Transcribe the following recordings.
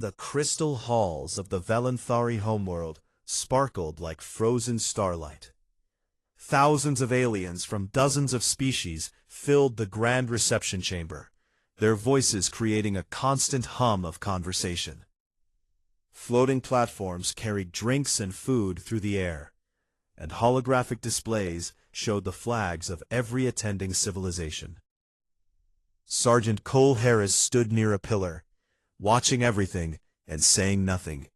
The crystal halls of the Valenthari homeworld sparkled like frozen starlight. Thousands of aliens from dozens of species filled the grand reception chamber, their voices creating a constant hum of conversation. Floating platforms carried drinks and food through the air, and holographic displays showed the flags of every attending civilization. Sergeant Cole Harris stood near a pillar, watching everything and saying nothing.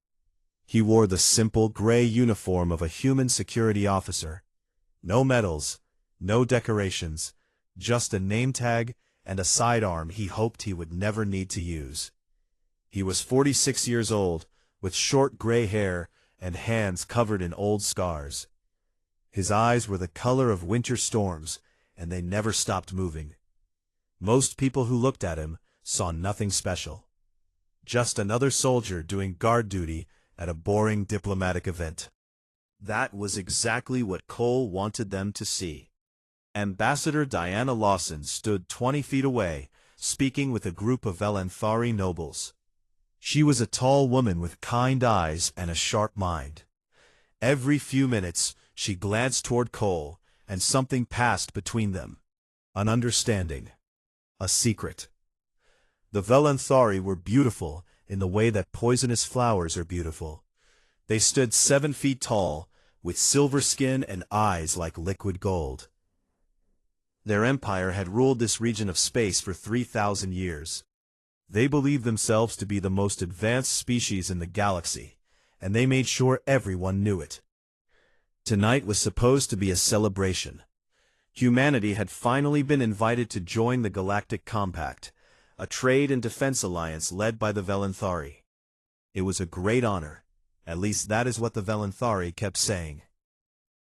He wore the simple gray uniform of a human security officer. No medals, no decorations, just a name tag and a sidearm he hoped he would never need to use. He was 46 years old, with short gray hair and hands covered in old scars. His eyes were the color of winter storms, and they never stopped moving. Most people who looked at him saw nothing special. Just another soldier doing guard duty at a boring diplomatic event. That was exactly what Cole wanted them to see. Ambassador Diana Lawson stood 20 feet away, speaking with a group of Valenthari nobles. She was a tall woman with kind eyes and a sharp mind. Every few minutes, she glanced toward Cole, and something passed between them. An understanding. A secret. The Valenthari were beautiful in the way that poisonous flowers are beautiful. They stood 7 feet tall, with silver skin and eyes like liquid gold. Their empire had ruled this region of space for 3,000 years. They believed themselves to be the most advanced species in the galaxy, and they made sure everyone knew it. Tonight was supposed to be a celebration. Humanity had finally been invited to join the Galactic Compact, a trade and defense alliance led by the Valenthari. It was a great honor. At least that is what the Valenthari kept saying.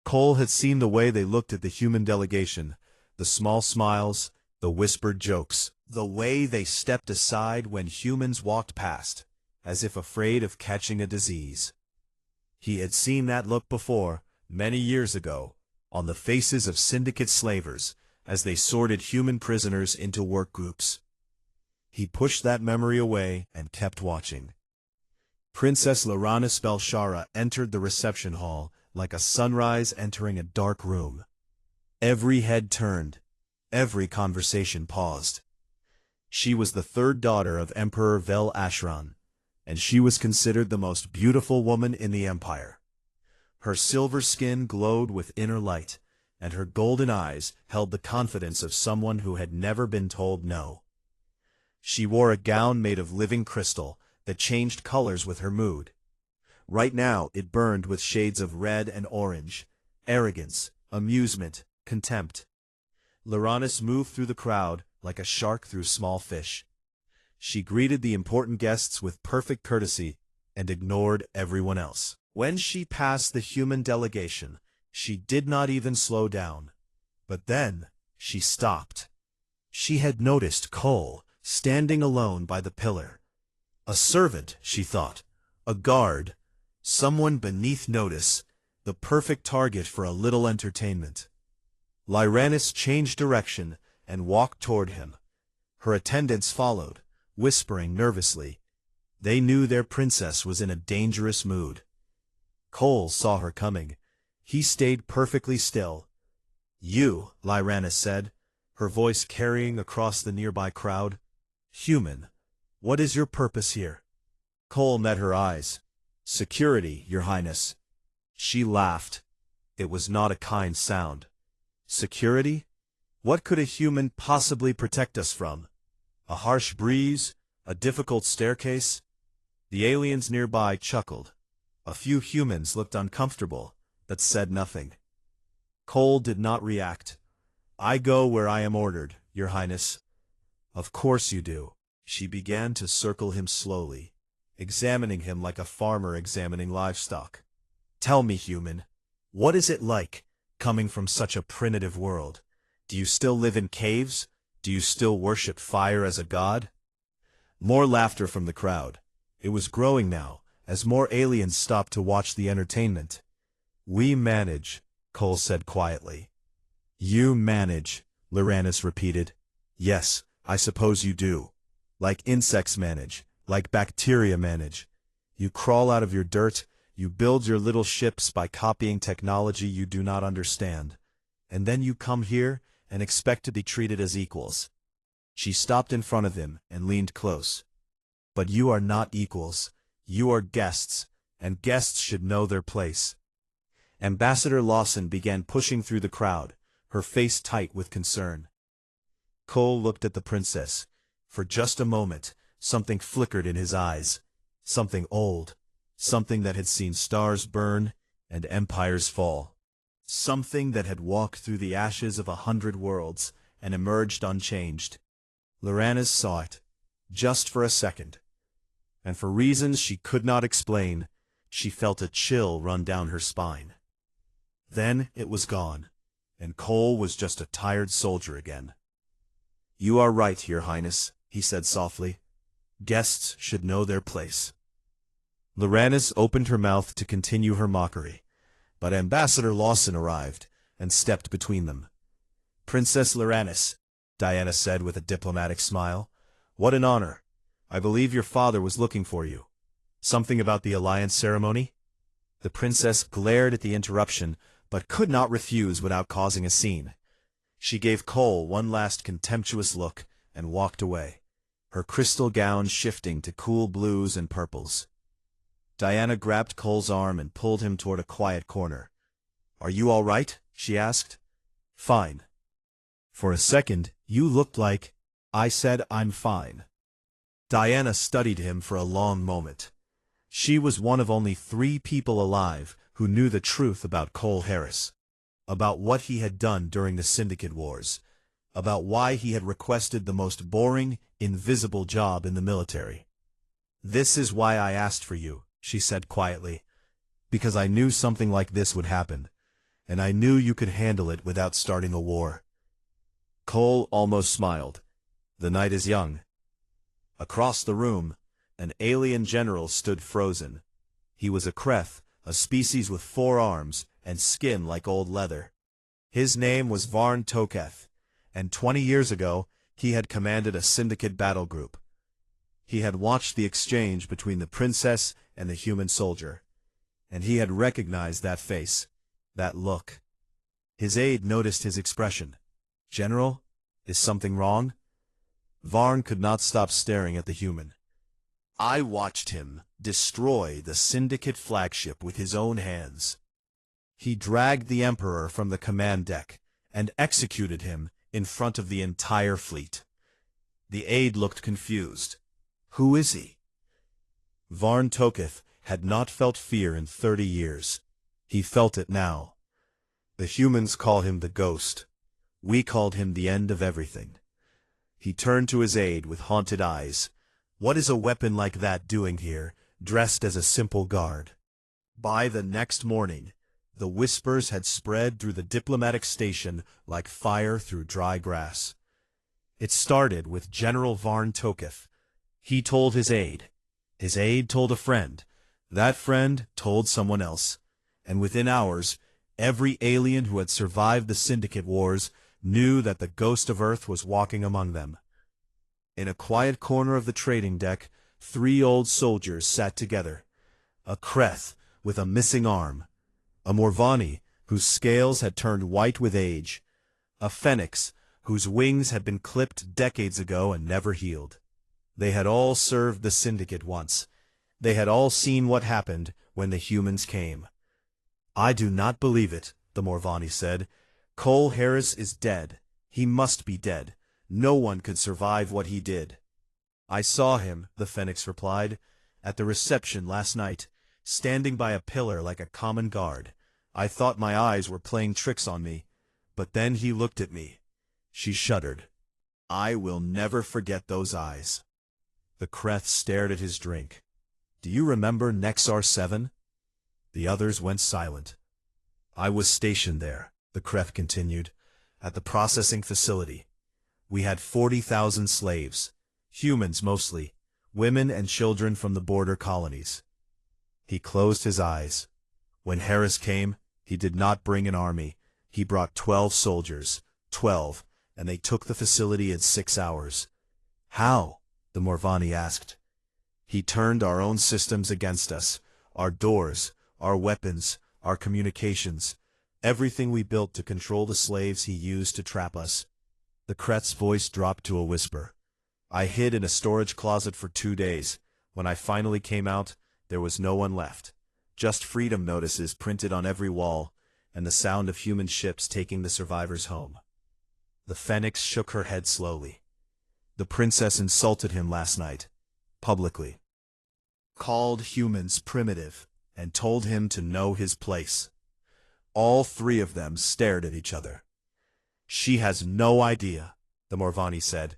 Cole had seen the way they looked at the human delegation, the small smiles, the whispered jokes, the way they stepped aside when humans walked past, as if afraid of catching a disease. He had seen that look before, many years ago, on the faces of syndicate slavers as they sorted human prisoners into work groups. He pushed that memory away and kept watching. Princess Lyrannis Belshara entered the reception hall like a sunrise entering a dark room. Every head turned, every conversation paused. She was the third daughter of Emperor Vel Ashran, and she was considered the most beautiful woman in the empire. Her silver skin glowed with inner light, and her golden eyes held the confidence of someone who had never been told no. She wore a gown made of living crystal that changed colors with her mood. Right now it burned with shades of red and orange, arrogance, amusement, contempt. Lyrannis moved through the crowd like a shark through small fish. She greeted the important guests with perfect courtesy and ignored everyone else. When she passed the human delegation, she did not even slow down. But then, she stopped. She had noticed Cole standing alone by the pillar. A servant, she thought. A guard. Someone beneath notice. The perfect target for a little entertainment. Lyrannis changed direction and walked toward him. Her attendants followed, whispering nervously. They knew their princess was in a dangerous mood. Cole saw her coming. He stayed perfectly still. "You," Lyrannis said, her voice carrying across the nearby crowd. "Human. What is your purpose here?" Cole met her eyes. "Security, Your Highness." She laughed. It was not a kind sound. Security? What could a human possibly protect us from? A harsh breeze? A difficult staircase? The aliens nearby chuckled. A few humans looked uncomfortable, but said nothing. Cole did not react. "I go where I am ordered, Your Highness." "Of course you do." She began to circle him slowly, examining him like a farmer examining livestock. "Tell me, human, what is it like, coming from such a primitive world? Do you still live in caves? Do you still worship fire as a god?" More laughter from the crowd. It was growing now, as more aliens stopped to watch the entertainment. "We manage," Cole said quietly. "You manage," Lyrannis repeated. "Yes, I suppose you do. Like insects manage, Like bacteria manage. You crawl out of your dirt, you build your little ships by copying technology you do not understand. And then you come here and expect to be treated as equals. She stopped in front of him and leaned close. But you are not equals. You are guests, and guests should know their place. Ambassador Lawson began pushing through the crowd, her face tight with concern. Cole looked at the princess. For just a moment, something flickered in his eyes. Something old. Something that had seen stars burn and empires fall. Something that had walked through the ashes of 100 worlds and emerged unchanged. Lyrannis saw it, just for a second. And for reasons she could not explain, she felt a chill run down her spine. Then it was gone, and Cole was just a tired soldier again. "You are right, Your Highness," he said softly. "Guests should know their place." Lyrannis opened her mouth to continue her mockery, but Ambassador Lawson arrived and stepped between them. "Princess Lyrannis," Diana said with a diplomatic smile, "what an honor. I believe your father was looking for you. Something about the alliance ceremony?" The princess glared at the interruption, but could not refuse without causing a scene. She gave Cole one last contemptuous look and walked away, her crystal gown shifting to cool blues and purples. Diana grabbed Cole's arm and pulled him toward a quiet corner. "Are you all right?" she asked. "Fine." "For a second, you looked like—" "I said I'm fine." Diana studied him for a long moment. She was one of only 3 people alive who knew the truth about Cole Harris, about what he had done during the Syndicate Wars, about why he had requested the most boring, invisible job in the military. "This is why I asked for you," she said quietly, "because I knew something like this would happen, and I knew you could handle it without starting a war." Cole almost smiled. The night is young. Across the room, an alien general stood frozen. He was a Kreth, a species with 4 arms and skin like old leather. His name was Varn Toketh, and 20 years ago he had commanded a Syndicate battle group. He had watched the exchange between the princess and the human soldier, and he had recognized that face, that look. His aide noticed his expression. "General, is something wrong?" Varn could not stop staring at the human. "I watched him destroy the Syndicate flagship with his own hands. He dragged the Emperor from the command deck and executed him in front of the entire fleet." The aide looked confused. "Who is he?" Varn Toketh had not felt fear in 30 years. He felt it now. "The humans call him the Ghost. We called him the end of everything." He turned to his aide with haunted eyes. "What is a weapon like that doing here, dressed as a simple guard?" By the next morning, the whispers had spread through the diplomatic station like fire through dry grass. It started with General Varn Toketh. He told his aide. His aide told a friend. That friend told someone else. And within hours, every alien who had survived the Syndicate Wars knew that the Ghost of Earth was walking among them. In a quiet corner of the trading deck, 3 old soldiers sat together. A Kreth with a missing arm, a Morvani whose scales had turned white with age, a Phoenix whose wings had been clipped decades ago and never healed. They had all served the Syndicate once. They had all seen what happened when the humans came. "I do not believe it," the Morvani said. "Cole Harris is dead. He must be dead. No one could survive what he did." "I saw him," the Phoenix replied, "at the reception last night, standing by a pillar like a common guard. I thought my eyes were playing tricks on me, but then he looked at me." She shuddered. "I will never forget those eyes." The Kreth stared at his drink. "Do you remember Nexar 7? The others went silent. "I was stationed there," the Kreth continued, "at the processing facility. We had 40,000 slaves, humans mostly, women and children from the border colonies." He closed his eyes. "When Harris came, he did not bring an army. He brought 12 soldiers, 12, and they took the facility in 6 hours." "How?" the Morvani asked. He turned our own systems against us, our doors, our weapons, our communications, everything we built to control the slaves he used to trap us. The Kret's voice dropped to a whisper. I hid in a storage closet for 2 days. When I finally came out, there was no one left. Just freedom notices printed on every wall, and the sound of human ships taking the survivors home. The Phoenix shook her head slowly. The princess insulted him last night, publicly. Called humans primitive, and told him to know his place. All 3 of them stared at each other. She has no idea, the Morvani said.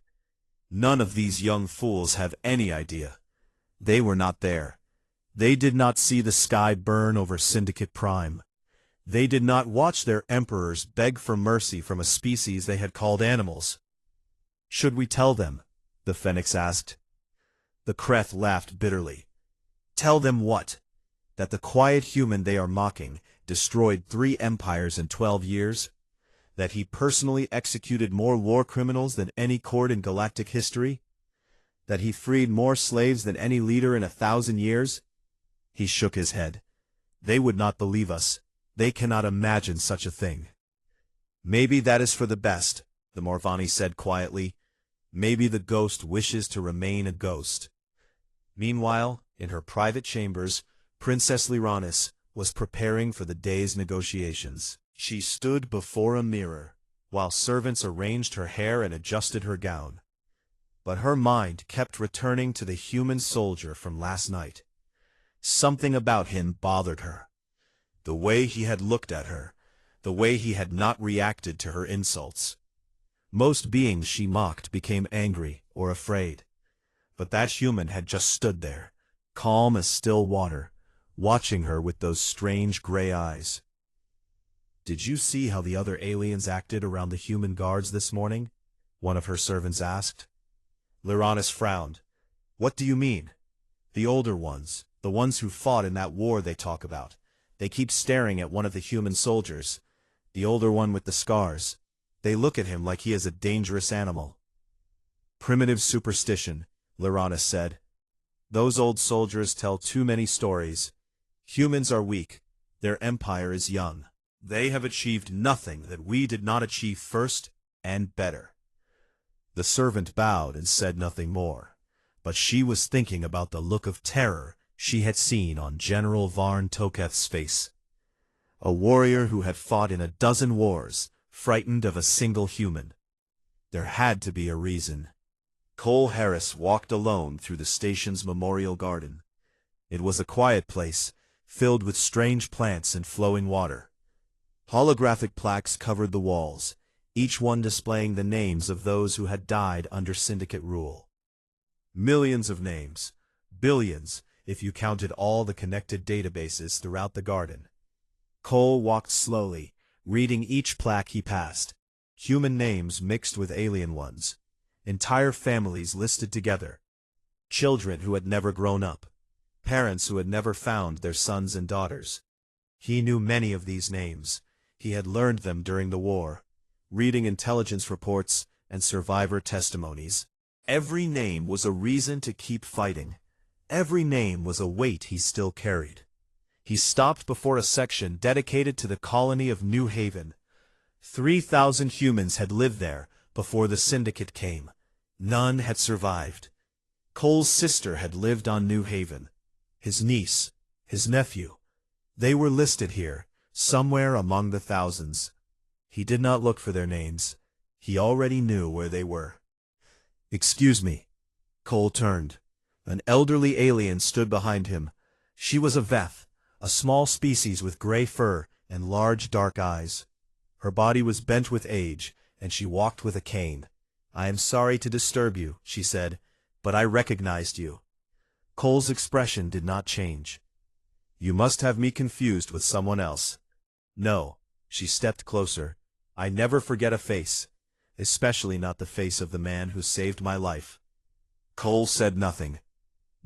None of these young fools have any idea. They were not there. They did not see the sky burn over Syndicate Prime. They did not watch their emperors beg for mercy from a species they had called animals. Should we tell them? The Phoenix asked. The Kreth laughed bitterly. Tell them what? That the quiet human they are mocking destroyed 3 empires in 12 years? That he personally executed more war criminals than any court in galactic history? That he freed more slaves than any leader in 1,000 years? He shook his head. They would not believe us. They cannot imagine such a thing. Maybe that is for the best, the Morvani said quietly. Maybe the ghost wishes to remain a ghost. Meanwhile, in her private chambers, Princess Lyrannis was preparing for the day's negotiations. She stood before a mirror, while servants arranged her hair and adjusted her gown. But her mind kept returning to the human soldier from last night. Something about him bothered her. The way he had looked at her, the way he had not reacted to her insults. Most beings she mocked became angry or afraid. But that human had just stood there, calm as still water, watching her with those strange gray eyes. Did you see how the other aliens acted around the human guards this morning? One of her servants asked. Lyrannis frowned. What do you mean? The older ones, the ones who fought in that war they talk about. They keep staring at one of the human soldiers, the older one with the scars. They look at him like he is a dangerous animal. Primitive superstition, Lyrannis said. Those old soldiers tell too many stories. Humans are weak. Their empire is young. They have achieved nothing that we did not achieve first and better. The servant bowed and said nothing more, but she was thinking about the look of terror she had seen on General Varn Toketh's face. A warrior who had fought in 12 wars, frightened of a single human. There had to be a reason. Cole Harris walked alone through the station's memorial garden. It was a quiet place, filled with strange plants and flowing water. Holographic plaques covered the walls, each one displaying the names of those who had died under Syndicate rule. Millions of names, billions, if you counted all the connected databases throughout the garden. Cole walked slowly, reading each plaque he passed. Human names mixed with alien ones. Entire families listed together. Children who had never grown up. Parents who had never found their sons and daughters. He knew many of these names. He had learned them during the war, reading intelligence reports and survivor testimonies. Every name was a reason to keep fighting. Every name was a weight he still carried. He stopped before a section dedicated to the colony of New Haven. 3,000 humans had lived there before the Syndicate came. None had survived. Cole's sister had lived on New Haven. His niece, his nephew. They were listed here, somewhere among the thousands. He did not look for their names. He already knew where they were. Excuse me. Cole turned. An elderly alien stood behind him. She was a Veth, a small species with gray fur and large dark eyes. Her body was bent with age, and she walked with a cane. I am sorry to disturb you, she said, but I recognized you. Cole's expression did not change. You must have me confused with someone else. No, she stepped closer. I never forget a face, especially not the face of the man who saved my life. Cole said nothing.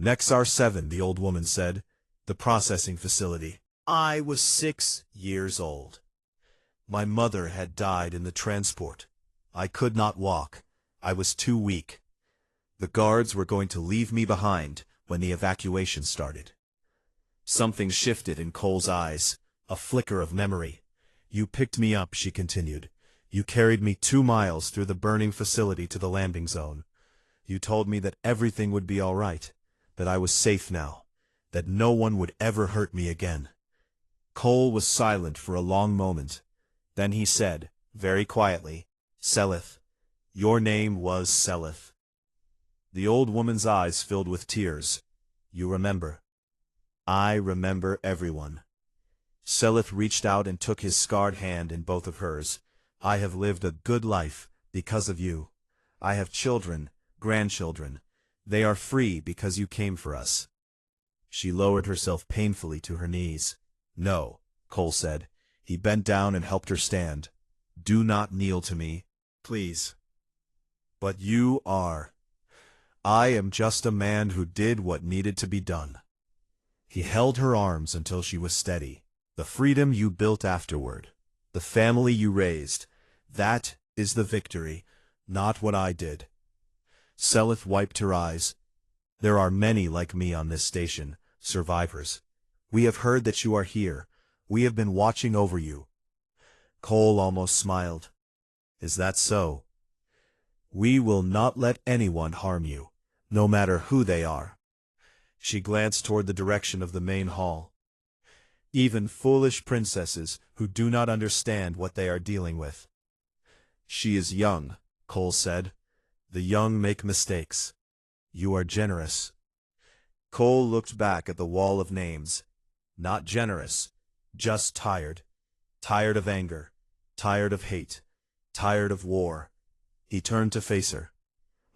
Nexar 7, the old woman said, the processing facility. I was 6 years old. My mother had died in the transport. I could not walk. I was too weak. The guards were going to leave me behind when the evacuation started. Something shifted in Cole's eyes, a flicker of memory. "You picked me up," she continued. "You carried me 2 miles through the burning facility to the landing zone. You told me that everything would be all right, that I was safe now, that no one would ever hurt me again." Cole was silent for a long moment. Then he said, very quietly, "Selith. Your name was Selith." The old woman's eyes filled with tears. "You remember?" "I remember everyone." Selith reached out and took his scarred hand in both of hers. "I have lived a good life because of you. I have children, grandchildren. They are free because you came for us." She lowered herself painfully to her knees. "No," Cole said. He bent down and helped her stand. "Do not kneel to me, please." "But you are." "I am just a man who did what needed to be done." He held her arms until she was steady. "The freedom you built afterward, the family you raised, that is the victory, not what I did." Selith wiped her eyes. "There are many like me on this station, survivors. We have heard that you are here. We have been watching over you." Cole almost smiled. "Is that so?" "We will not let anyone harm you, no matter who they are." She glanced toward the direction of the main hall. "Even foolish princesses who do not understand what they are dealing with." "She is young," Cole said. "The young make mistakes." "You are generous." Cole looked back at the wall of names. Not generous, just tired. Tired of anger, tired of hate, tired of war. He turned to face her.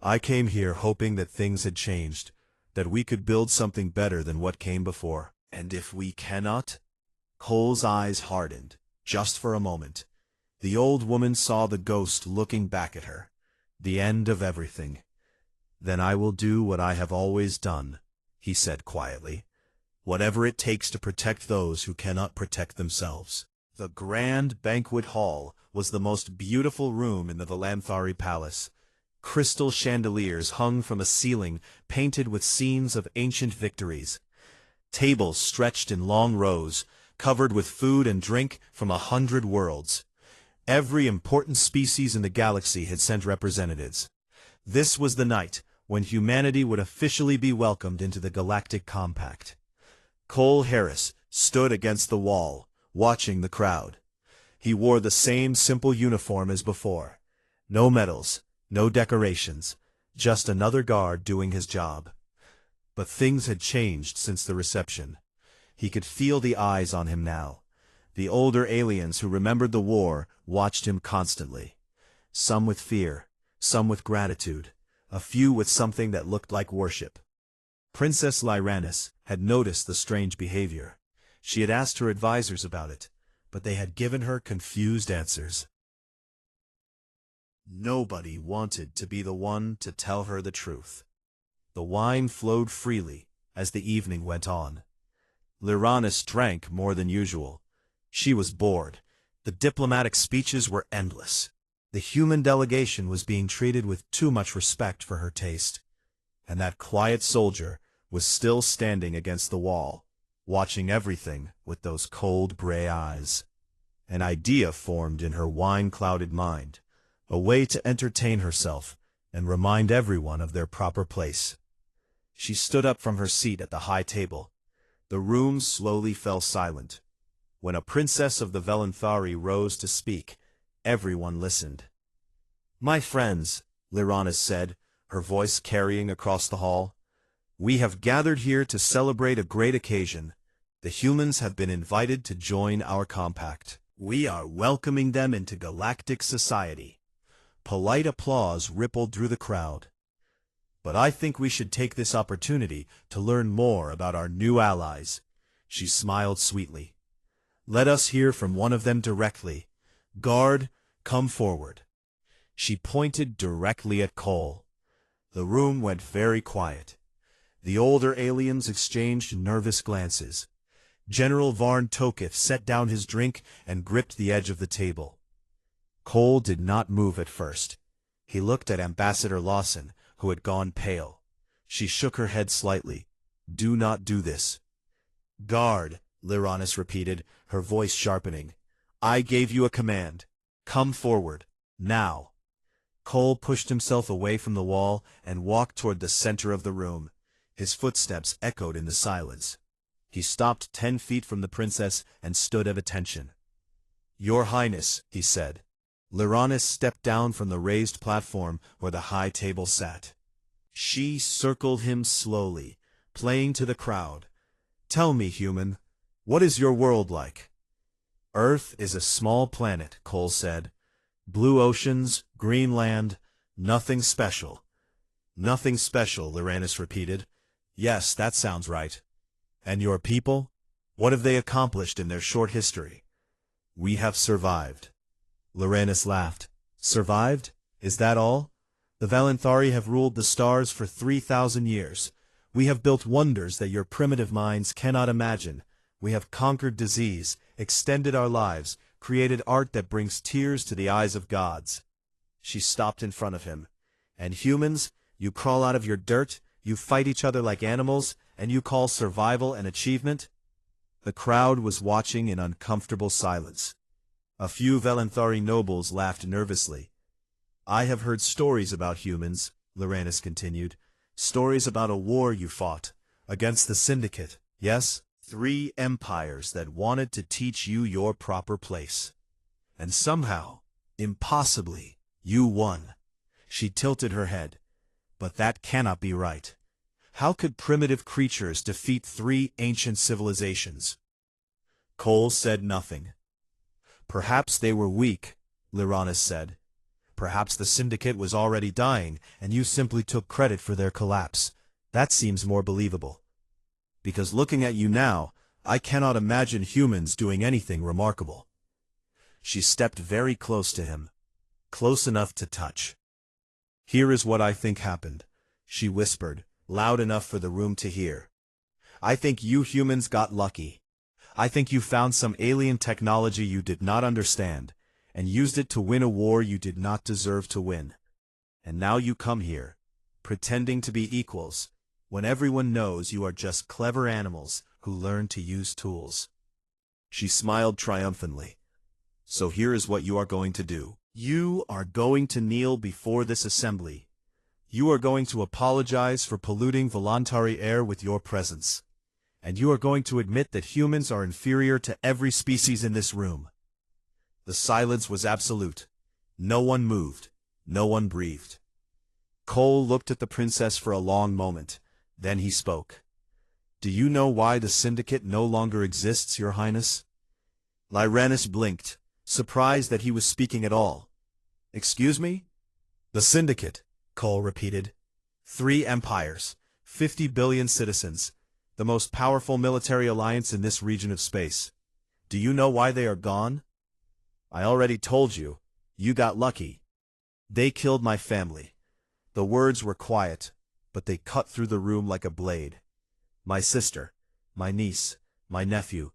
"I came here hoping that things had changed, that we could build something better than what came before. And if we cannot?" Cole's eyes hardened, just for a moment. The old woman saw the ghost looking back at her. The end of everything. "Then I will do what I have always done," he said quietly. "Whatever it takes to protect those who cannot protect themselves." The grand banquet hall was the most beautiful room in the Valanthari Palace. Crystal chandeliers hung from a ceiling painted with scenes of ancient victories. Tables stretched in long rows, covered with food and drink from 100 worlds. Every important species in the galaxy had sent representatives. This was the night when humanity would officially be welcomed into the Galactic Compact. Cole Harris stood against the wall, watching the crowd. He wore the same simple uniform as before. No medals, no decorations, just another guard doing his job. But things had changed since the reception. He could feel the eyes on him now. The older aliens who remembered the war watched him constantly. Some with fear, some with gratitude, a few with something that looked like worship. Princess Lyrannis had noticed the strange behavior. She had asked her advisors about it, but they had given her confused answers. Nobody wanted to be the one to tell her the truth. The wine flowed freely as the evening went on. Lyrannis drank more than usual. She was bored. The diplomatic speeches were endless. The human delegation was being treated with too much respect for her taste. And that quiet soldier was still standing against the wall, watching everything with those cold gray eyes. An idea formed in her wine-clouded mind, a way to entertain herself and remind everyone of their proper place. She stood up from her seat at the high table. The room slowly fell silent. When a princess of the Valanthari rose to speak, everyone listened. "My friends," Lyrannis said, her voice carrying across the hall, "we have gathered here to celebrate a great occasion. The humans have been invited to join our compact. We are welcoming them into galactic society." Polite applause rippled through the crowd. "But I think we should take this opportunity to learn more about our new allies." She smiled sweetly. "Let us hear from one of them directly. Guard, come forward." She pointed directly at Cole. The room went very quiet. The older aliens exchanged nervous glances. General Varn Tokith set down his drink and gripped the edge of the table. Cole did not move at first. He looked at Ambassador Lawson, who had gone pale. She shook her head slightly. Do not do this. Guard, Lyrannis repeated, her voice sharpening. I gave you a command. Come forward, now. Cole pushed himself away from the wall and walked toward the center of the room. His footsteps echoed in the silence. He stopped 10 feet from the princess and stood at attention. Your Highness, he said. Lyrannis stepped down from the raised platform where the high table sat. She circled him slowly, playing to the crowd. Tell me, human, what is your world like? Earth is a small planet, Cole said. Blue oceans, green land, nothing special. Nothing special, Lyrannis repeated. Yes, that sounds right. And your people? What have they accomplished in their short history? We have survived. Lyrannis laughed. Survived? Is that all? The Valenthari have ruled the stars for 3,000 years. We have built wonders that your primitive minds cannot imagine. We have conquered disease, extended our lives, created art that brings tears to the eyes of gods. She stopped in front of him. And humans, you crawl out of your dirt, you fight each other like animals, and you call survival an achievement? The crowd was watching in uncomfortable silence. A few Valenthari nobles laughed nervously. I have heard stories about humans, Lyrannis continued. Stories about a war you fought, against the Syndicate, yes? 3 empires that wanted to teach you your proper place. And somehow, impossibly, you won. She tilted her head. But that cannot be right. How could primitive creatures defeat 3 ancient civilizations? Cole said nothing. Perhaps they were weak, Lyrannis said. Perhaps the Syndicate was already dying, and you simply took credit for their collapse. That seems more believable. Because looking at you now, I cannot imagine humans doing anything remarkable. She stepped very close to him. Close enough to touch. Here is what I think happened, she whispered, loud enough for the room to hear. I think you humans got lucky. I think you found some alien technology you did not understand, and used it to win a war you did not deserve to win. And now you come here, pretending to be equals, when everyone knows you are just clever animals who learn to use tools. She smiled triumphantly. So here is what you are going to do. You are going to kneel before this assembly. You are going to apologize for polluting voluntary air with your presence. And you are going to admit that humans are inferior to every species in this room. The silence was absolute. No one moved. No one breathed. Cole looked at the princess for a long moment. Then he spoke. Do you know why the Syndicate no longer exists, Your Highness? Lyrannis blinked, surprised that he was speaking at all. Excuse me? The Syndicate, Cole repeated. 3 empires, 50 billion citizens, the most powerful military alliance in this region of space. Do you know why they are gone? I already told you. You got lucky. They killed my family. The words were quiet, but they cut through the room like a blade. My sister, my niece, my nephew,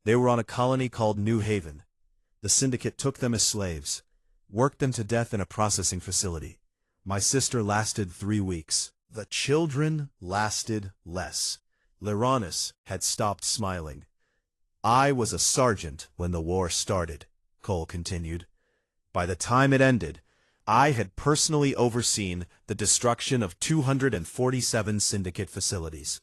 they were on a colony called New Haven. The Syndicate took them as slaves, worked them to death in a processing facility. My sister lasted 3 weeks. The children lasted less. Lyrannis had stopped smiling. I was a sergeant when the war started, Cole continued. By the time it ended, I had personally overseen the destruction of 247 Syndicate facilities.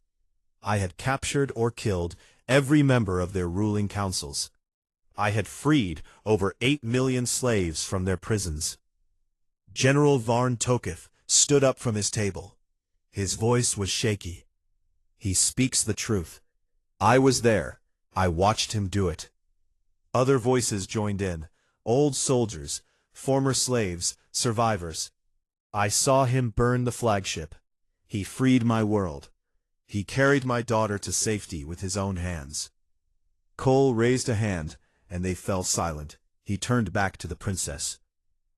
I had captured or killed every member of their ruling councils. I had freed over 8 million slaves from their prisons. General Varn Toketh stood up from his table. His voice was shaky. He speaks the truth. I was there. I watched him do it. Other voices joined in. Old soldiers, former slaves, survivors. I saw him burn the flagship. He freed my world. He carried my daughter to safety with his own hands. Cole raised a hand, and they fell silent. He turned back to the princess.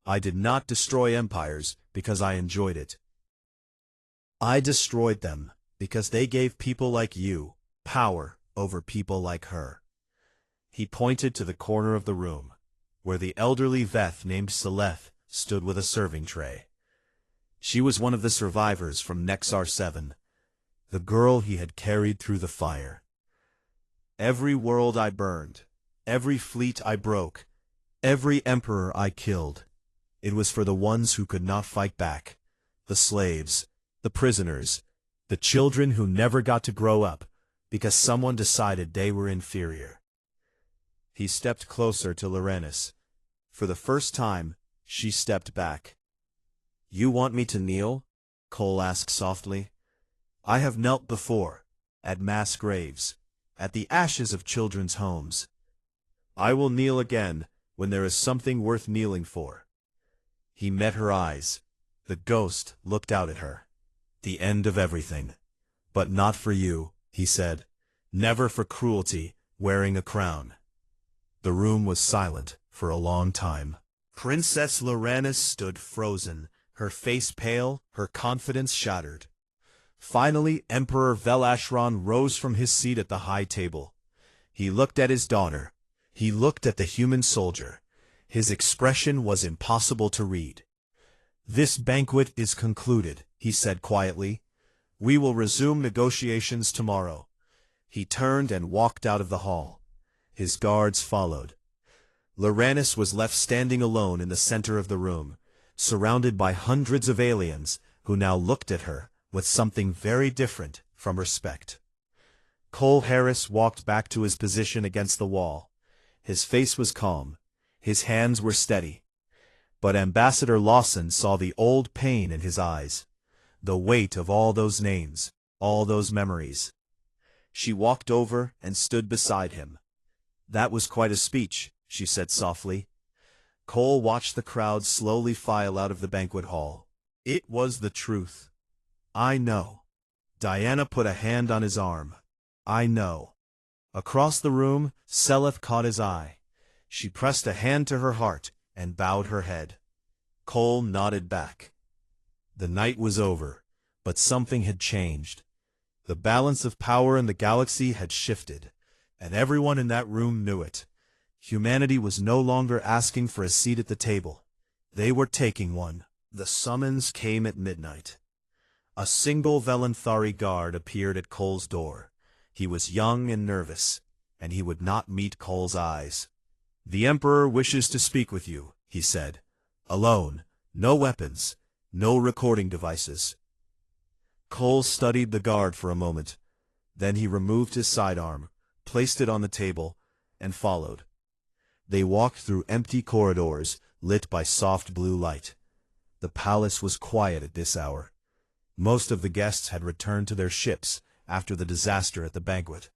I did not destroy empires because I enjoyed it. I destroyed them because they gave people like you power over people like her. He pointed to the corner of the room, where the elderly Veth named Seleth stood with a serving tray. She was one of the survivors from Nexar 7. the girl he had carried through the fire. Every world I burned, every fleet I broke, every emperor I killed, it was for the ones who could not fight back, the slaves, the prisoners, the children who never got to grow up, because someone decided they were inferior. He stepped closer to Lyrannis. For the first time, she stepped back. "You want me to kneel?" Cole asked softly. "I have knelt before, at mass graves, at the ashes of children's homes. I will kneel again when there is something worth kneeling for." He met her eyes. The ghost looked out at her. "The end of everything. But not for you," he said. "Never for cruelty, wearing a crown." The room was silent for a long time. Princess Lyrannis stood frozen, her face pale, her confidence shattered. Finally, Emperor Velashron rose from his seat at the high table. He looked at his daughter. He looked at the human soldier. His expression was impossible to read. "This banquet is concluded," he said quietly. "We will resume negotiations tomorrow." He turned and walked out of the hall. His guards followed. Lyrannis was left standing alone in the center of the room, surrounded by hundreds of aliens who now looked at her with something very different from respect. Cole Harris walked back to his position against the wall. His face was calm. His hands were steady. But Ambassador Lawson saw the old pain in his eyes, the weight of all those names, all those memories. She walked over and stood beside him. "That was quite a speech," she said softly. Cole watched the crowd slowly file out of the banquet hall. "It was the truth." "I know." Diana put a hand on his arm. "I know." Across the room, Seleth caught his eye. She pressed a hand to her heart and bowed her head. Cole nodded back. The night was over, but something had changed. The balance of power in the galaxy had shifted, and everyone in that room knew it. Humanity was no longer asking for a seat at the table. They were taking one. The summons came at midnight. A single Velanthari guard appeared at Cole's door. He was young and nervous, and he would not meet Cole's eyes. "The Emperor wishes to speak with you," he said. "Alone, no weapons, no recording devices." Cole studied the guard for a moment. Then he removed his sidearm, placed it on the table, and followed. They walked through empty corridors lit by soft blue light. The palace was quiet at this hour. Most of the guests had returned to their ships after the disaster at the banquet.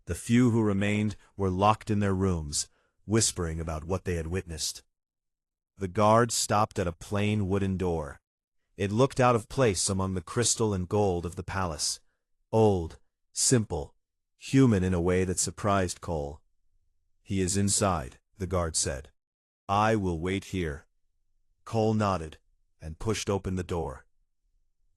The few who remained were locked in their rooms, whispering about what they had witnessed. The guard stopped at a plain wooden door. It looked out of place among the crystal and gold of the palace. Old, simple, human in a way that surprised Cole. "He is inside," the guard said. "I will wait here." Cole nodded and pushed open the door.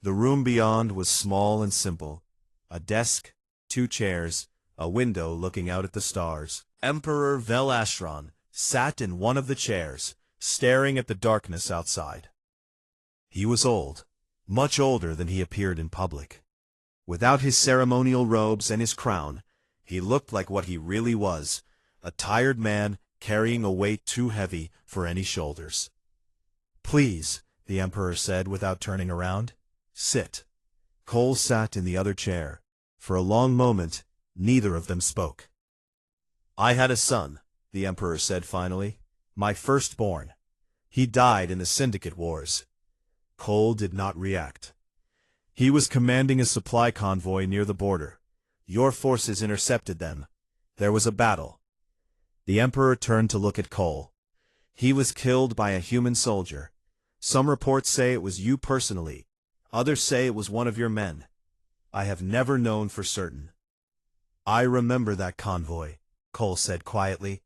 The room beyond was small and simple. A desk, 2 chairs, a window looking out at the stars. Emperor Velashron sat in one of the chairs, staring at the darkness outside. He was old, much older than he appeared in public. Without his ceremonial robes and his crown, he looked like what he really was, a tired man carrying a weight too heavy for any shoulders. "Please," the Emperor said without turning around. "Sit." Cole sat in the other chair. For a long moment, neither of them spoke. "I had a son," the Emperor said finally. "My firstborn. He died in the Syndicate Wars." Cole did not react. "He was commanding a supply convoy near the border. Your forces intercepted them. There was a battle." The Emperor turned to look at Cole. "He was killed by a human soldier. Some reports say it was you personally. Others say it was one of your men. I have never known for certain." "I remember that convoy," Cole said quietly.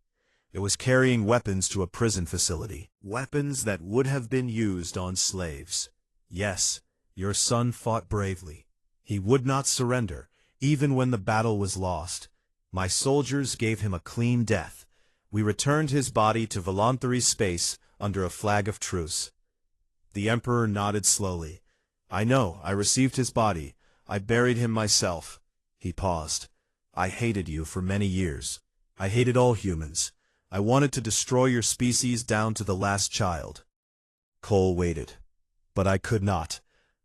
"It was carrying weapons to a prison facility. Weapons that would have been used on slaves. Yes, your son fought bravely. He would not surrender, even when the battle was lost. My soldiers gave him a clean death. We returned his body to Volanthari's space under a flag of truce." The Emperor nodded slowly. "I know, I received his body. I buried him myself. He paused. I hated you for many years. I hated all humans. I wanted to destroy your species down to the last child. Cole waited. But I could not.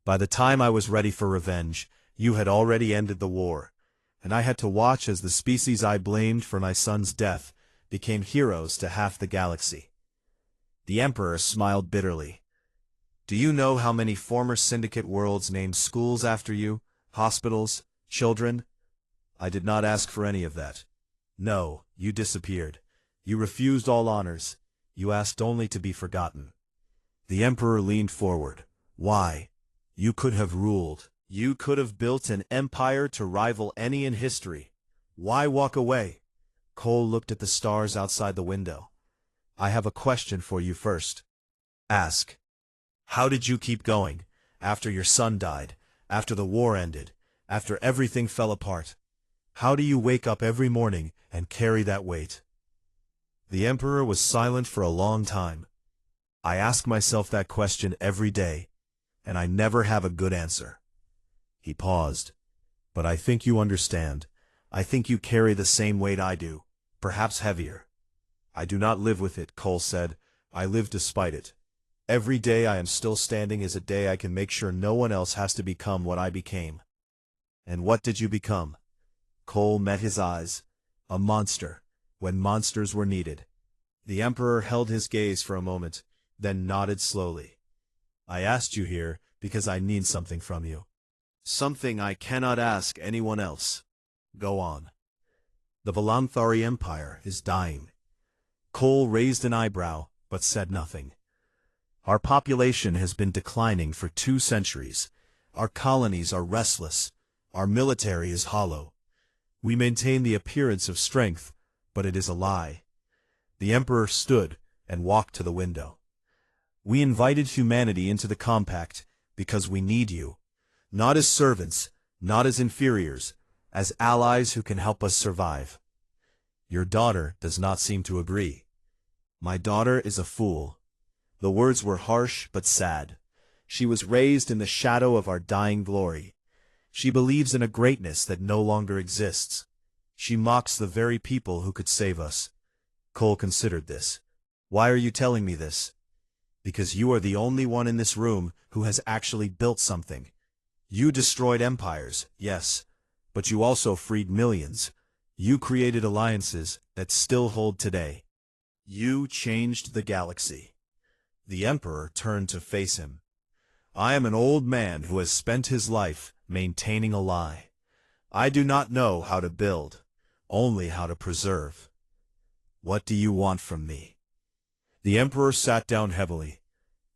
By the time I was ready for revenge, you had already ended the war, and I had to watch as the species I blamed for my son's death became heroes to half the galaxy. The Emperor smiled bitterly. Do you know how many former Syndicate worlds named schools after you, hospitals, children? I did not ask for any of that. No, you disappeared. You refused all honors. You asked only to be forgotten. The Emperor leaned forward. Why? You could have ruled. You could have built an empire to rival any in history. Why walk away? Cole looked at the stars outside the window. I have a question for you first. Ask. How did you keep going, after your son died, after the war ended, after everything fell apart? How do you wake up every morning and carry that weight? The Emperor was silent for a long time. I ask myself that question every day, and I never have a good answer. He paused. But I think you understand. I think you carry the same weight I do, perhaps heavier. I do not live with it, Cole said. I live despite it. Every day I am still standing is a day I can make sure no one else has to become what I became. And what did you become? Cole met his eyes. A monster, when monsters were needed. The Emperor held his gaze for a moment, then nodded slowly. I asked you here because I need something from you. Something I cannot ask anyone else. Go on. The Valanthari Empire is dying. Cole raised an eyebrow, but said nothing. Our population has been declining for 2 centuries. Our colonies are restless. Our military is hollow. We maintain the appearance of strength, but it is a lie. The Emperor stood and walked to the window. We invited humanity into the compact because we need you, not as servants, not as inferiors, as allies who can help us survive. Your daughter does not seem to agree. My daughter is a fool. The words were harsh but sad. She was raised in the shadow of our dying glory. She believes in a greatness that no longer exists. She mocks the very people who could save us. Cole considered this. Why are you telling me this? Because you are the only one in this room who has actually built something. You destroyed empires, yes, but you also freed millions. You created alliances that still hold today. You changed the galaxy. The Emperor turned to face him. I am an old man who has spent his life maintaining a lie. I do not know how to build, only how to preserve. What do you want from me? The Emperor sat down heavily.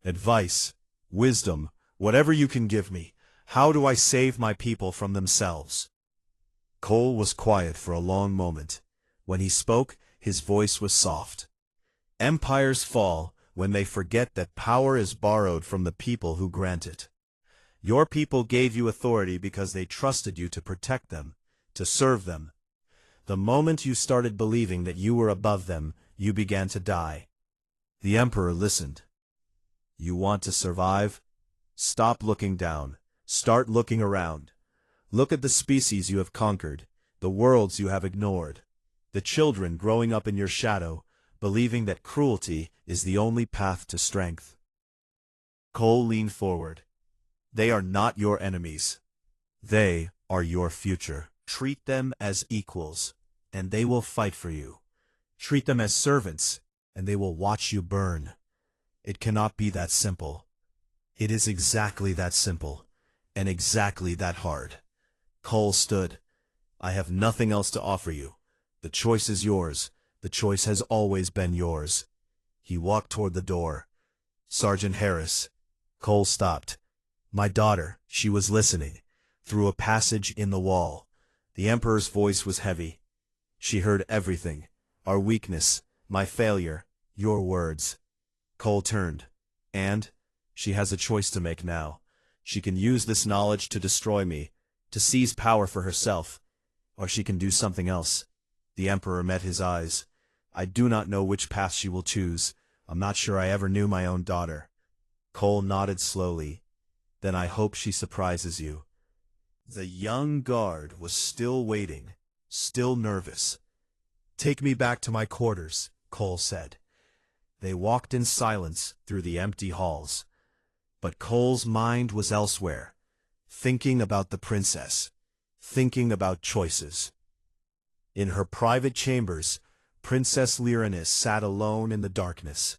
Advice, wisdom, whatever you can give me. How do I save my people from themselves? Cole was quiet for a long moment. When he spoke, his voice was soft. Empires fall when they forget that power is borrowed from the people who grant it. Your people gave you authority because they trusted you to protect them, to serve them. The moment you started believing that you were above them, you began to die. The Emperor listened. You want to survive? Stop looking down. Start looking around. Look at the species you have conquered, the worlds you have ignored, the children growing up in your shadow, believing that cruelty is the only path to strength. Cole leaned forward. They are not your enemies. They are your future. Treat them as equals, and they will fight for you. Treat them as servants, and they will watch you burn. It cannot be that simple. It is exactly that simple, and exactly that hard. Cole stood. I have nothing else to offer you. The choice is yours. The choice has always been yours. He walked toward the door. Sergeant Harris. Cole stopped. My daughter, she was listening, through a passage in the wall. The Emperor's voice was heavy. She heard everything. Our weakness, my failure, your words. Cole turned. And? She has a choice to make now. She can use this knowledge to destroy me, to seize power for herself. Or she can do something else. The Emperor met his eyes. I do not know which path she will choose. I'm not sure I ever knew my own daughter. Cole nodded slowly. Then I hope she surprises you. The young guard was still waiting, still nervous. "Take me back to my quarters," Cole said. They walked in silence through the empty halls. But Cole's mind was elsewhere, thinking about the princess, thinking about choices. In her private chambers, Princess Lyrannis sat alone in the darkness.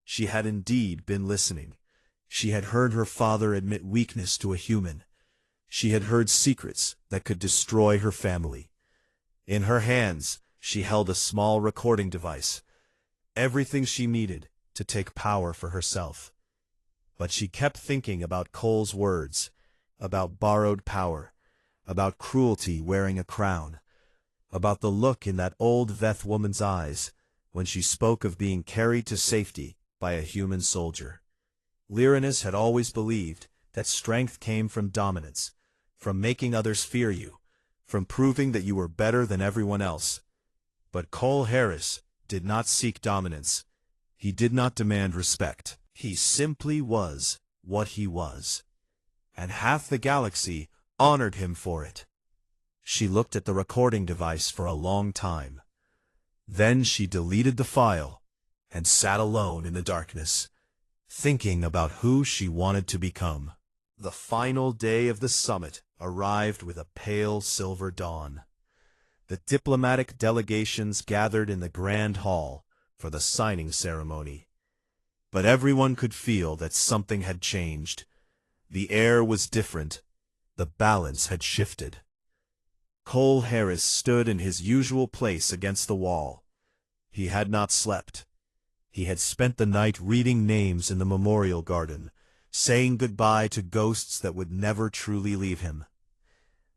She had indeed been listening. She had heard her father admit weakness to a human. She had heard secrets that could destroy her family. In her hands, she held a small recording device, everything she needed to take power for herself. But she kept thinking about Cole's words, about borrowed power, about cruelty wearing a crown, about the look in that old Veth woman's eyes when she spoke of being carried to safety by a human soldier. Lyrannis had always believed that strength came from dominance, from making others fear you, from proving that you were better than everyone else. But Cole Harris did not seek dominance. He did not demand respect. He simply was what he was. And half the galaxy honored him for it. She looked at the recording device for a long time. Then she deleted the file and sat alone in the darkness, thinking about who she wanted to become. The final day of the summit arrived with a pale silver dawn. The diplomatic delegations gathered in the grand hall for the signing ceremony. But everyone could feel that something had changed. The air was different. The balance had shifted. Cole Harris stood in his usual place against the wall. He had not slept. He had spent the night reading names in the memorial garden, saying goodbye to ghosts that would never truly leave him.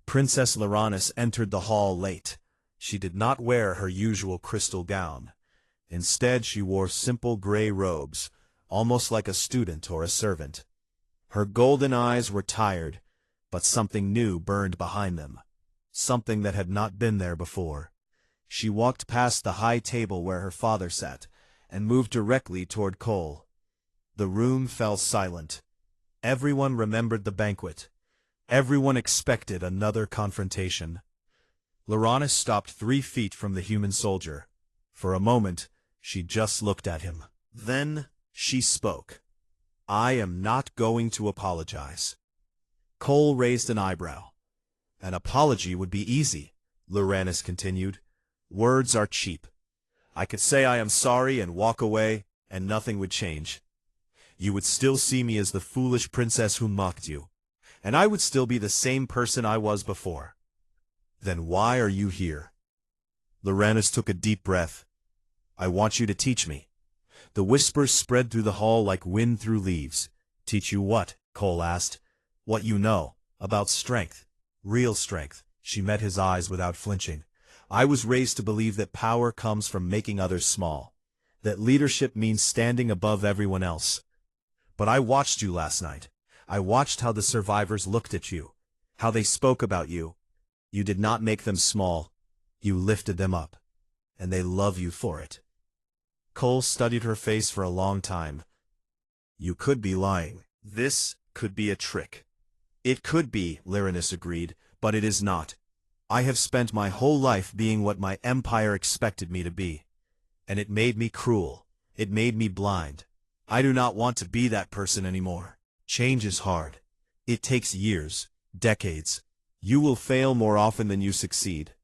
Princess Lyrannis entered the hall late. She did not wear her usual crystal gown. Instead, she wore simple gray robes, almost like a student or a servant. Her golden eyes were tired, but something new burned behind them, something that had not been there before. She walked past the high table where her father sat, and moved directly toward Cole. The room fell silent. Everyone remembered the banquet. Everyone expected another confrontation. Lyrannis stopped 3 feet from the human soldier. For a moment, she just looked at him. Then she spoke. "I am not going to apologize." Cole raised an eyebrow. "An apology would be easy," Lyrannis continued. "Words are cheap. I could say I am sorry and walk away, and nothing would change. You would still see me as the foolish princess who mocked you, and I would still be the same person I was before. Then why are you here?" Lyrannis took a deep breath. "I want you to teach me." The whispers spread through the hall like wind through leaves. "Teach you what?" Cole asked. "What you know, about strength. Real strength." She met his eyes without flinching. "I was raised to believe that power comes from making others small, that leadership means standing above everyone else. But I watched you last night. I watched how the survivors looked at you, how they spoke about you. You did not make them small. You lifted them up, and they love you for it." Cole studied her face for a long time. "You could be lying. This could be a trick." "It could be," Lyrannis agreed, "but it is not. I have spent my whole life being what my empire expected me to be. And it made me cruel. It made me blind. I do not want to be that person anymore. Change is hard. It takes years, decades. You will fail more often than you succeed.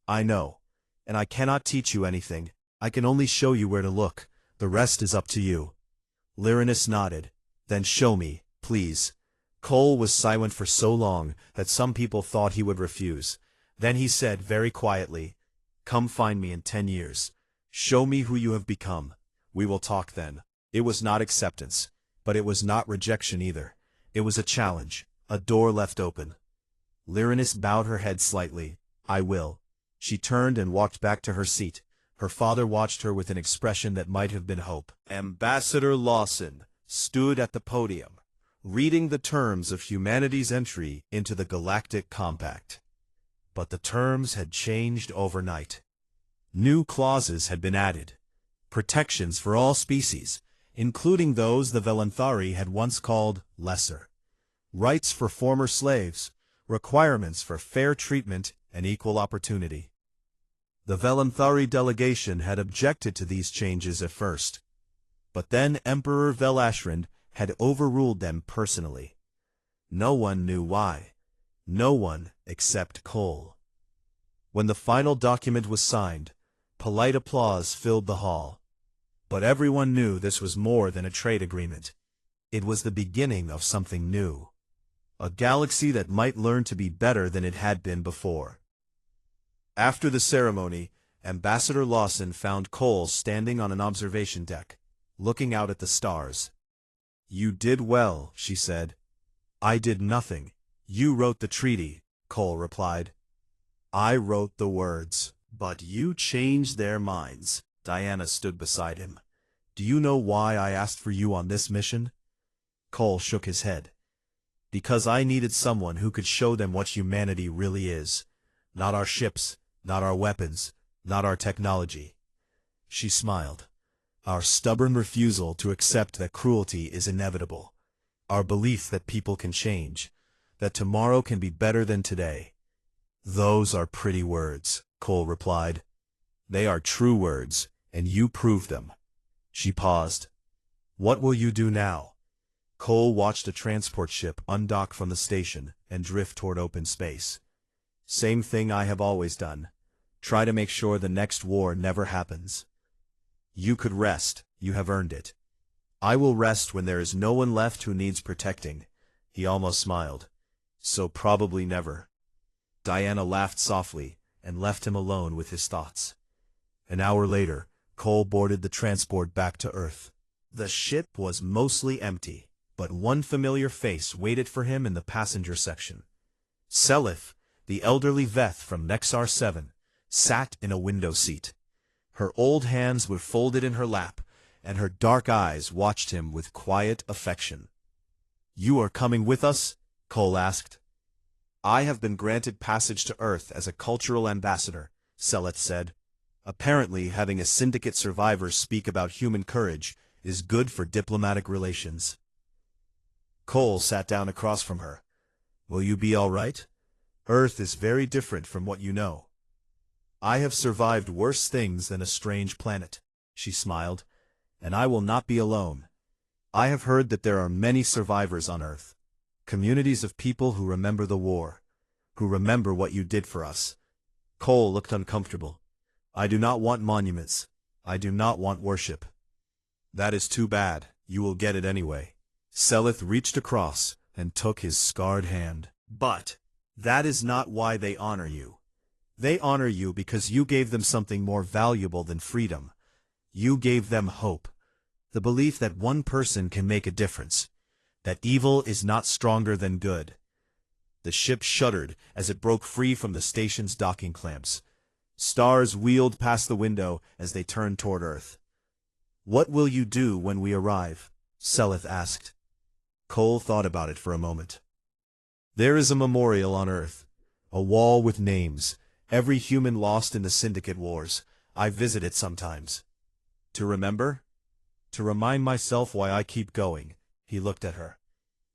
I know. And I cannot teach you anything. I can only show you where to look. The rest is up to you." Lyrannis nodded. "Then show me, please." Cole was silent for so long that some people thought he would refuse. Then he said very quietly, "Come find me in 10 years. Show me who you have become. We will talk then." It was not acceptance, but it was not rejection either. It was a challenge, a door left open. Lyrannis bowed her head slightly. "I will." She turned and walked back to her seat. Her father watched her with an expression that might have been hope. Ambassador Lawson stood at the podium, reading the terms of humanity's entry into the Galactic Compact. But the terms had changed overnight. New clauses had been added. Protections for all species, including those the Valenthari had once called lesser. Rights for former slaves, requirements for fair treatment and equal opportunity. The Velanthari delegation had objected to these changes at first, but then Emperor Velashrind had overruled them personally. No one knew why. No one except Cole. When the final document was signed, polite applause filled the hall. But everyone knew this was more than a trade agreement. It was the beginning of something new. A galaxy that might learn to be better than it had been before. After the ceremony, Ambassador Lawson found Cole standing on an observation deck, looking out at the stars. "You did well," she said. "I did nothing. You wrote the treaty," Cole replied. "I wrote the words, but you changed their minds." Diana stood beside him. "Do you know why I asked for you on this mission?" Cole shook his head. "Because I needed someone who could show them what humanity really is. Not our ships, not our weapons, not our technology." She smiled. "Our stubborn refusal to accept that cruelty is inevitable. Our belief that people can change, that tomorrow can be better than today." "Those are pretty words," Cole replied. "They are true words, and you proved them." She paused. "What will you do now?" Cole watched a transport ship undock from the station and drift toward open space. "Same thing I have always done. Try to make sure the next war never happens." "You could rest. You have earned it." "I will rest when there is no one left who needs protecting." He almost smiled. "So probably never." Diana laughed softly and left him alone with his thoughts. An hour later, Cole boarded the transport back to Earth. The ship was mostly empty, but one familiar face waited for him in the passenger section. Selith, the elderly Veth from Nexar 7, sat in a window seat. Her old hands were folded in her lap, and her dark eyes watched him with quiet affection. "You are coming with us?" Cole asked. "I have been granted passage to Earth as a cultural ambassador," Selith said. "Apparently having a syndicate survivor speak about human courage is good for diplomatic relations." Cole sat down across from her. "Will you be all right? Earth is very different from what you know." "I have survived worse things than a strange planet," she smiled, "and I will not be alone. I have heard that there are many survivors on Earth. Communities of people who remember the war, who remember what you did for us." Cole looked uncomfortable. "I do not want monuments. I do not want worship." "That is too bad. You will get it anyway." Selith reached across and took his scarred hand. "But that is not why they honor you. They honor you because you gave them something more valuable than freedom. You gave them hope. The belief that one person can make a difference. That evil is not stronger than good." The ship shuddered as it broke free from the station's docking clamps. Stars wheeled past the window as they turned toward Earth. "What will you do when we arrive?" Selith asked. Cole thought about it for a moment. "There is a memorial on Earth, a wall with names, every human lost in the Syndicate Wars. I visit it sometimes. To remember? To remind myself why I keep going." He looked at her.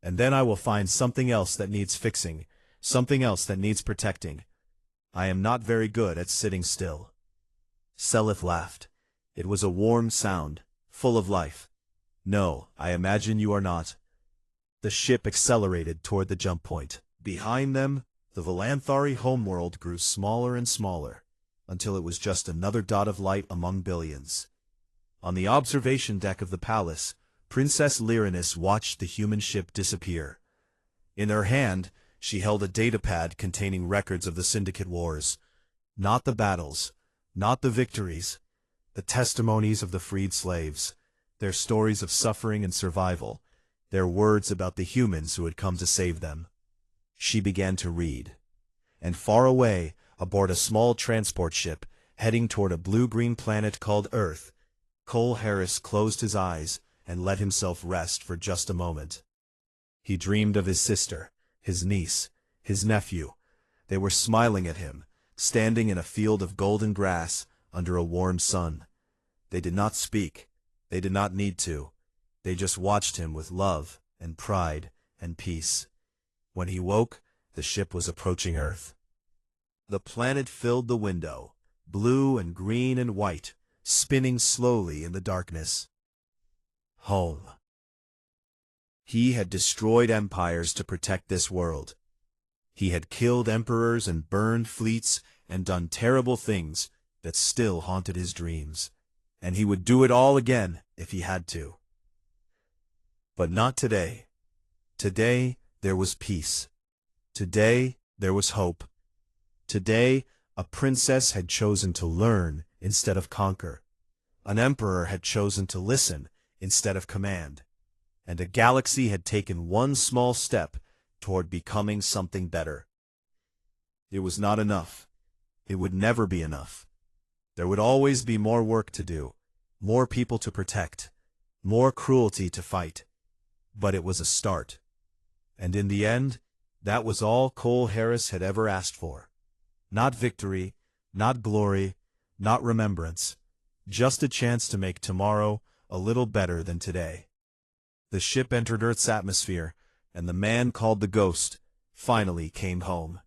"And then I will find something else that needs fixing, something else that needs protecting. I am not very good at sitting still." Selith laughed. It was a warm sound, full of life. "No, I imagine you are not." The ship accelerated toward the jump point. Behind them, the Velanthari homeworld grew smaller and smaller, until it was just another dot of light among billions. On the observation deck of the palace, Princess Lyrannis watched the human ship disappear. In her hand, she held a datapad containing records of the Syndicate Wars. Not the battles, not the victories, the testimonies of the freed slaves, their stories of suffering and survival, their words about the humans who had come to save them. She began to read. And far away, aboard a small transport ship, heading toward a blue-green planet called Earth, Cole Harris closed his eyes and let himself rest for just a moment. He dreamed of his sister, his niece, his nephew. They were smiling at him, standing in a field of golden grass under a warm sun. They did not speak. They did not need to. They just watched him with love and pride and peace. When he woke, The ship was approaching Earth. The planet filled the window, blue and green and white, spinning slowly in the darkness. Home. He had destroyed empires to protect this world. He had killed emperors and burned fleets and done terrible things that still haunted his dreams, and he would do it all again if he had to. But not today. Today there was peace. Today there was hope. Today a princess had chosen to learn instead of conquer. An emperor had chosen to listen instead of command. And a galaxy had taken one small step toward becoming something better. It was not enough. It would never be enough. There would always be more work to do, more people to protect, more cruelty to fight. But it was a start. And in the end, that was all Cole Harris had ever asked for. Not victory, not glory, not remembrance, just a chance to make tomorrow a little better than today. The ship entered Earth's atmosphere, and the man called the Ghost finally came home.